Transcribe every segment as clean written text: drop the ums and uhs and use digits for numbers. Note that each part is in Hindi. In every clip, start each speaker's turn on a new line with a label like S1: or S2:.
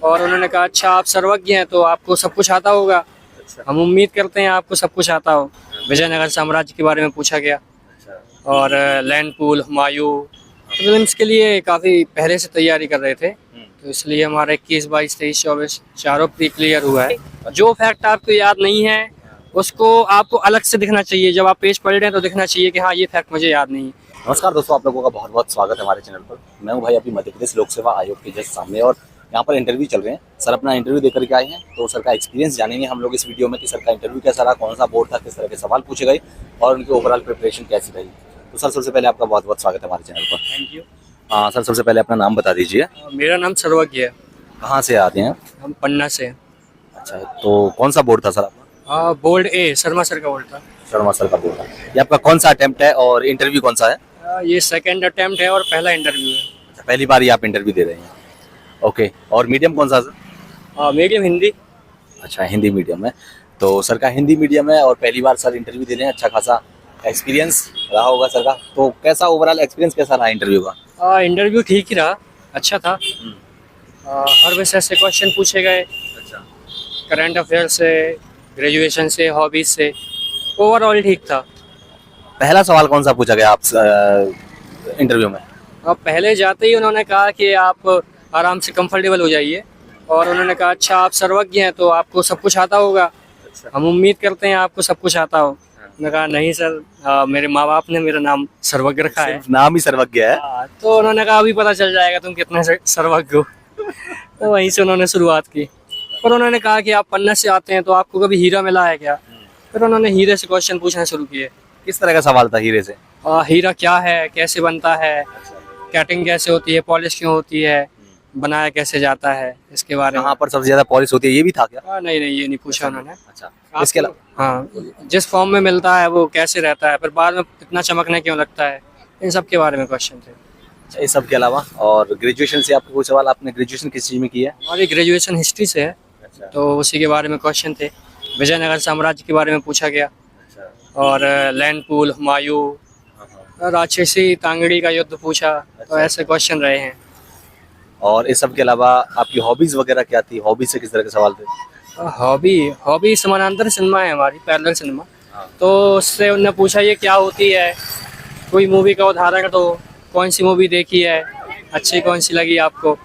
S1: और उन्होंने कहा अच्छा आप सर्वज्ञ हैं तो आपको सब कुछ आता होगा।
S2: अच्छा।
S1: हम उम्मीद करते हैं आपको सब कुछ आता हो। विजयनगर साम्राज्य के बारे में पूछा गया
S2: अच्छा।
S1: और लैंड पूल, हुमायूं। प्रीलिम्स के लिए काफ़ी पहले से तैयारी कर रहे थे, तो इसलिए हमारा 21, 22, 23, 24 चारों प्री क्लियर हुआ है। जो फैक्ट आपको याद नहीं है उसको आपको अलग से दिखना चाहिए। जब आप पेज पढ़ रहे हैं तो दिखना चाहिए कि हाँ ये फैक्ट मुझे याद नहीं है।
S2: नमस्कार दोस्तों, आप लोगों का बहुत बहुत स्वागत है हमारे चैनल पर। मैं हूं भाई अभी मध्य प्रदेश लोक सेवा आयोग के जस्ट सामने और यहाँ पर इंटरव्यू चल रहे हैं। सर अपना इंटरव्यू देकर के आए हैं, तो सर का एक्सपीरियंस जानेंगे हम लोग इस वीडियो में कि सर का इंटरव्यू कैसा रहा, कौन सा बोर्ड था, किस तरह के सवाल पूछे गए और उनकी ओवरऑल प्रिपरेशन कैसी रही। तो सर सबसे पहले आपका बहुत बहुत स्वागत है हमारे चैनल पर।
S1: Thank you.
S2: हाँ सर, सबसे पहले अपना नाम बता दीजिए।
S1: मेरा नाम सर्वज्ञ है।
S2: कहाँ से आते हैं?
S1: हम पन्ना से हैं।
S2: अच्छा, तो कौन सा बोर्ड था सर आपका?
S1: बोर्ड ए, शर्मा सर का बोर्ड था।
S2: शर्मा सर का बोर्ड था। ये आपका कौन सा अटेम्प्ट है और इंटरव्यू कौन सा है?
S1: ये सेकंड अटेम्प्ट है और पहला इंटरव्यू है।
S2: अच्छा, पहली बार ही आप इंटरव्यू दे रहे हैं। ओके, और मीडियम कौन सा सर?
S1: मीडियम हिंदी।
S2: अच्छा, हिंदी मीडियम है। तो सर का हिंदी मीडियम है और पहली बार सर इंटरव्यू दे रहे हैं। अच्छा खासा एक्सपीरियंस रहा होगा सर का। तो कैसा ओवरऑल एक्सपीरियंस कैसा रहा इंटरव्यू का?
S1: इंटरव्यू ठीक ही रहा, अच्छा था। हर विषय से क्वेश्चन पूछे गए,
S2: अच्छा।
S1: करंट अफेयर से, ग्रेजुएशन से, हॉबीज से। ओवरऑल ठीक था।
S2: पहला सवाल कौन सा पूछा गया आप इंटरव्यू में?
S1: अब पहले जाते ही उन्होंने कहा कि आप आराम से कंफर्टेबल हो जाइए और उन्होंने कहा अच्छा आप सर्वज्ञ हैं तो आपको सब कुछ आता होगा।
S2: अच्छा।
S1: हम उम्मीद करते हैं आपको सब कुछ आता हो। मैंने कहा नहीं सर, मेरे माँ बाप ने मेरा नाम सर्वज्ञ रखा है।
S2: सिर्फ नाम ही सर्वज्ञ है।
S1: तो उन्होंने कहा अभी पता चल जाएगा तुम कितने सर्वज्ञ हो। तो वहीं से उन्होंने शुरुआत की। और उन्होंने कहा कि आप पन्ना से आते हैं तो आपको कभी हीरा मिला है क्या? फिर उन्होंने हीरे से क्वेश्चन पूछना शुरू किए।
S2: किस तरह का सवाल था हीरे से?
S1: हीरा क्या है, कैसे बनता है, कैटिंग कैसे होती है, पॉलिश क्यों होती है, बनाया कैसे जाता है, इसके बारे में।
S2: कहाँ पर सबसे ज्यादा पॉलिश होती है, ये भी था क्या?
S1: नहीं नहीं, ये नहीं पूछा उन्होंने।
S2: अच्छा, इसके अलावा
S1: हाँ, जिस फॉर्म में मिलता है वो कैसे रहता है, फिर बाद में इतना चमकने क्यों लगता है, इन सब के बारे में क्वेश्चन थे।
S2: अच्छा, इस सब के अलावा और ग्रेजुएशन से आपको कोई सवाल? आपने ग्रेजुएशन किस चीज में की है?
S1: हमारी ग्रेजुएशन हिस्ट्री से है,
S2: अच्छा।
S1: तो उसी के बारे में क्वेश्चन थे। विजयनगर साम्राज्य के बारे में पूछा गया और लैंड पूल, हुमायूं, राक्षसी तांगड़ी का युद्ध पूछा। तो ऐसे क्वेश्चन रहे हैं।
S2: और इस सब के अलावा आपकी हॉबीज वगैरह क्या थी? हॉबीज से किस तरह के सवाल थे?
S1: हॉबी समानांतर सिनेमा है हमारी, पैरेलल सिनेमा। तो उससे उन्होंने पूछा ये क्या होती है, कोई मूवी का उदाहरण दो, कौन सी मूवी देखी है, अच्छी कौन सी लगी आपको,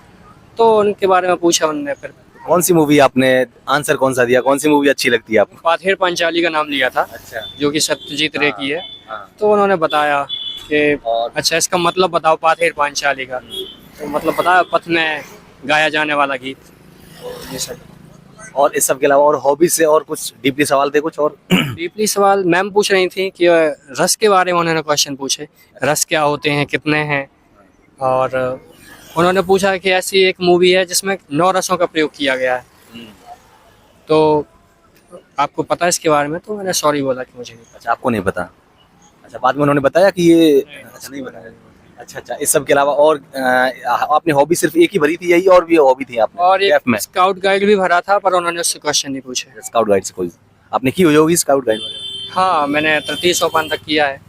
S1: तो उनके बारे में पूछा उन्होंने। फिर
S2: कौन सी मूवी आपने आंसर कौन सा दिया? कौन सी मूवी अच्छी लगती है आपको?
S1: पाथेर पांचाली का नाम लिया था।
S2: अच्छा।
S1: जो कि सत्यजीत रे की है।
S2: हाँ।
S1: तो उन्होंने बताया कि
S2: और
S1: अच्छा इसका मतलब बताओ पाथेर पांचाली का। तो मतलब बताया पथ में गाया जाने वाला गीत, ये सब।
S2: और इस सब के अलावा और हॉबीज से और कुछ डीपली सवाल थे कुछ और?
S1: डीपली सवाल मैम पूछ रही थी कि रस के बारे में उन्होंने क्वेश्चन पूछे, रस क्या होते हैं, कितने हैं। और उन्होंने पूछा कि ऐसी एक मूवी है जिसमें 9 रसों का प्रयोग किया गया है, तो आपको पता है इसके बारे में? तो मैंने सॉरी बोला कि मुझे नहीं पता।
S2: अच्छा, आपको नहीं पता। अच्छा, बाद में उन्होंने बताया कि ये अच्छा नहीं बताया। अच्छा, इस सब के अलावा और आपने हॉबी सिर्फ एक ही भरी थी, यही और भी हॉबी थी आपने?
S1: और
S2: कैफ में
S1: एक स्काउट गाइड भी भरा था, पर उन्होंने उससे क्वेश्चन नहीं पूछे।
S2: स्काउट गाइड से कोई आपने की हुई होगी स्काउट गाइड वगैरह?
S1: हाँ, मैंने तृतीय सोपान तक किया है,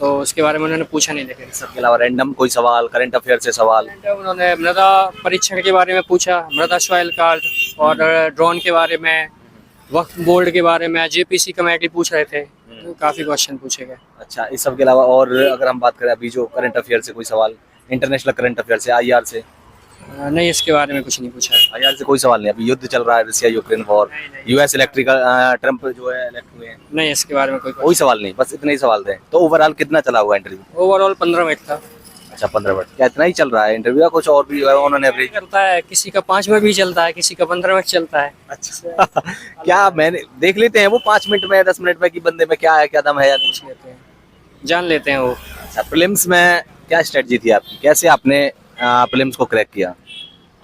S1: तो उसके बारे में उन्होंने पूछा नहीं। लेकिन
S2: इस सब के अलावा रैंडम कोई सवाल, करंट अफेयर से सवाल?
S1: उन्होंने मृदा परीक्षण के बारे में पूछा, मृदा सॉइल कार्ड, और ड्रोन के बारे में, वक्फ बोर्ड के बारे में, जेपीसी कमेटी पूछ रहे थे। तो काफ़ी क्वेश्चन पूछे गए।
S2: अच्छा, इस सब के अलावा और अगर हम बात करें अभी जो करंट अफेयर से कोई सवाल, इंटरनेशनल करंट अफेयर से, आईआर से?
S1: नहीं, इसके बारे में कुछ नहीं पूछा।
S2: आईआर से कोई सवाल नहीं? अभी युद्ध चल रहा है, Russia Ukraine war, US electrical Trump जो है इलेक्ट हुए हैं,
S1: नहीं, इसके बारे में
S2: कोई सवाल नहीं, बस इतने ही सवाल थे। तो ओवरऑल कितना चला हुआ इंटरव्यू?
S1: ओवरऑल 15 मिनट था।
S2: अच्छा, 15 मिनट। क्या इतना ही चल रहा है इंटरव्यू या कुछ और भी उन्होंने एवरेज?
S1: करता है, किसी का 5 मिनट भी चलता है, किसी का 15 मिनट चलता है।
S2: अच्छा। क्या मैंने देख लेते हैं वो 5 मिनट में, 10 मिनट में कि बंदे में क्या है, क्या दम है या नहीं?
S1: पूछ लेते हैं, जान लेते हैं वो।
S2: अच्छा, प्रीलिम्स में क्या स्ट्रेटजी थी आपकी? कैसे आपने प्रीलिम्स को क्रैक किया?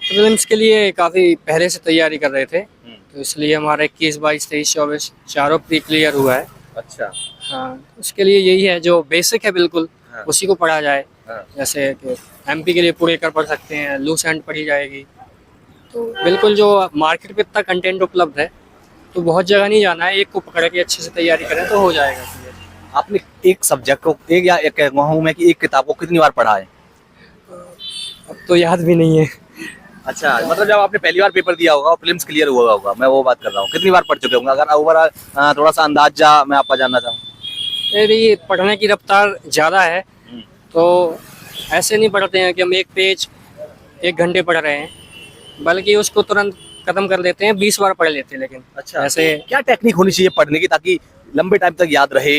S1: प्रीलिम्स के लिए काफ़ी पहले से तैयारी कर रहे थे, तो इसलिए हमारा 21, 22, 23, 24 चारों प्री क्लियर हुआ है।
S2: अच्छा।
S1: हाँ, उसके लिए यही है, जो बेसिक है बिल्कुल उसी को पढ़ा जाए। जैसे कि एमपी के लिए पूरे कर पढ़ सकते हैं, लूसेंट पढ़ी जाएगी। तो बिल्कुल जो मार्केट पे इतना कंटेंट उपलब्ध है, तो बहुत जगह नहीं जाना है, एक को पकड़ के अच्छे से तैयारी करें तो हो जाएगा।
S2: आपने एक सब्जेक्ट को एक कहूँ मैं कि एक किताब को कितनी बार पढ़ा है?
S1: अब तो याद भी नहीं है।
S2: अच्छा, मतलब जब आपने पहली बार पेपर दिया होगा और प्रीलिम्स क्लियर हुआ होगा, मैं वो बात कर रहा हूँ, कितनी बार पढ़ चुके होंगे? अगर ओवरऑल थोड़ा सा अंदाजा मैं आपका जानना चाहूँ।
S1: मेरी पढ़ने की रफ्तार ज़्यादा है,
S2: हम्म।
S1: तो ऐसे नहीं पढ़ते हैं कि हम एक पेज 1 घंटे पढ़ रहे हैं, बल्कि उसको तुरंत खत्म कर लेते हैं, 20 बार पढ़ लेते हैं। लेकिन
S2: अच्छा,
S1: ऐसे
S2: क्या टेक्निक होनी चाहिए पढ़ने की ताकि लंबे टाइम तक याद रहे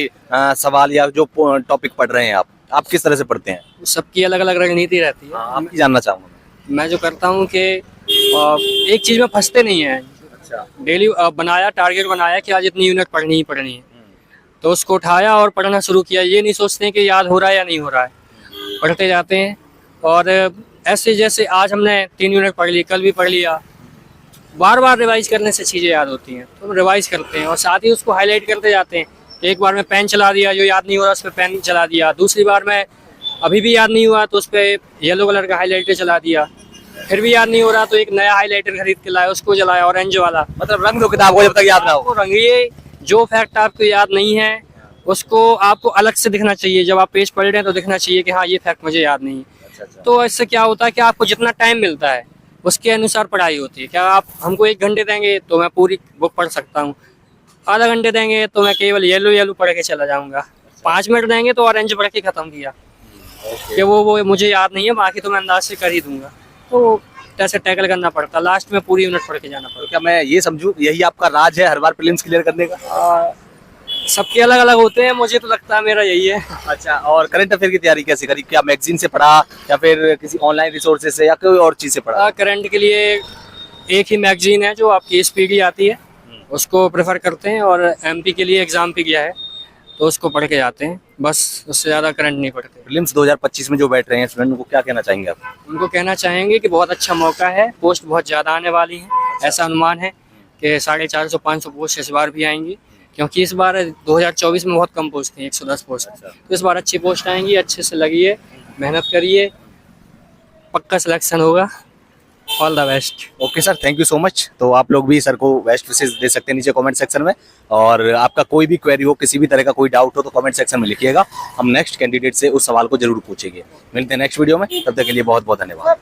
S2: सवाल या जो टॉपिक पढ़ रहे हैं आप किस तरह से पढ़ते हैं?
S1: सबकी अलग अलग रणनीति रहती है।
S2: आपकी जानना चाहूँगा।
S1: मैं जो करता हूँ कि एक चीज़ में फंसते नहीं हैं।
S2: अच्छा।
S1: डेली बनाया, टारगेट बनाया कि आज इतनी यूनिट पढ़नी ही पढ़नी है, तो उसको उठाया और पढ़ना शुरू किया। ये नहीं सोचते हैं कि याद हो रहा है या नहीं हो रहा है, पढ़ते जाते हैं। और ऐसे जैसे आज हमने 3 यूनिट पढ़ ली, कल भी पढ़ लिया, बार बार रिवाइज करने से चीज़ें याद होती हैं, तो हम रिवाइज करते हैं और साथ ही उसको हाईलाइट करते जाते हैं। एक बार में पेन चला दिया, जो याद नहीं हो रहा उस पर पेन चला दिया, दूसरी बार में अभी भी याद नहीं हुआ तो उस पर येलो कलर का हाईलाइटर चला दिया, फिर भी याद नहीं हो रहा तो एक नया हाईलाइटर खरीद के लाया, उसको जलाया ऑरेंज वाला।
S2: मतलब रंग दो किताब को जब तक याद ना हो।
S1: आपको रंगिए, जो फैक्ट आपको याद नहीं है उसको आपको अलग से दिखना चाहिए। जब आप पेज पढ़ रहे हैं तो दिखना चाहिए कि हाँ ये फैक्ट मुझे याद नहीं है।
S2: अच्छा।
S1: तो इससे क्या होता है कि आपको जितना टाइम मिलता है उसके अनुसार पढ़ाई होती है। क्या आप हमको 1 घंटे देंगे तो मैं पूरी बुक पढ़ सकता हूँ, आधा घंटे देंगे तो मैं केवल येलो पढ़ के चला जाऊँगा, 5 मिनट देंगे तो ऑरेंज पढ़ के ख़त्म किया कि वो मुझे याद नहीं है, बाकी तो मैं अंदाज से कर ही दूंगा। तो ऐसे टैकल करना पड़ता, लास्ट में पूरी यूनिट पढ़ के जाना
S2: तो क्या मैं ये समझूं यही आपका राज है हर बार प्रीलिम्स क्लियर करने का?
S1: पड़ता। सबके अलग अलग होते हैं, मुझे तो लगता है मेरा यही है।
S2: अच्छा, और करंट अफेयर की तैयारी कैसे करी? क्या मैगजीन से पढ़ा या फिर किसी ऑनलाइन रिसोर्सेज से या कोई और चीज से पढ़ा?
S1: करंट के लिए एक ही मैगजीन है जो आपकी एसपी की आती है, उसको प्रेफर करते हैं। और एमपी के लिए एग्जाम पे गया है तो उसको पढ़ के जाते हैं, बस उससे ज़्यादा करंट नहीं पढ़ते।
S2: प्रीलिम्स 2025 में जो बैठ रहे हैं स्टूडेंट, उनको क्या कहना चाहेंगे आप?
S1: उनको कहना चाहेंगे कि बहुत अच्छा मौका है, पोस्ट बहुत ज़्यादा आने वाली है। ऐसा अनुमान है कि 450-500 पोस्ट इस बार भी आएंगी, क्योंकि इस बार 2024 में बहुत कम पोस्ट थी, 110 पोस्ट। तो इस बार अच्छी पोस्ट आएंगी, अच्छे से लगिए, मेहनत करिए, पक्का सिलेक्शन होगा। All the best.
S2: Okay sir, thank you so much. तो आप लोग भी सर को बेस्ट विशेस दे सकते हैं नीचे कमेंट सेक्शन में, और आपका कोई भी क्वेरी हो, किसी भी तरह का कोई डाउट हो तो कमेंट सेक्शन में लिखिएगा, हम नेक्स्ट कैंडिडेट से उस सवाल को जरूर पूछेंगे। मिलते हैं नेक्स्ट वीडियो में, तब तक के लिए बहुत बहुत धन्यवाद।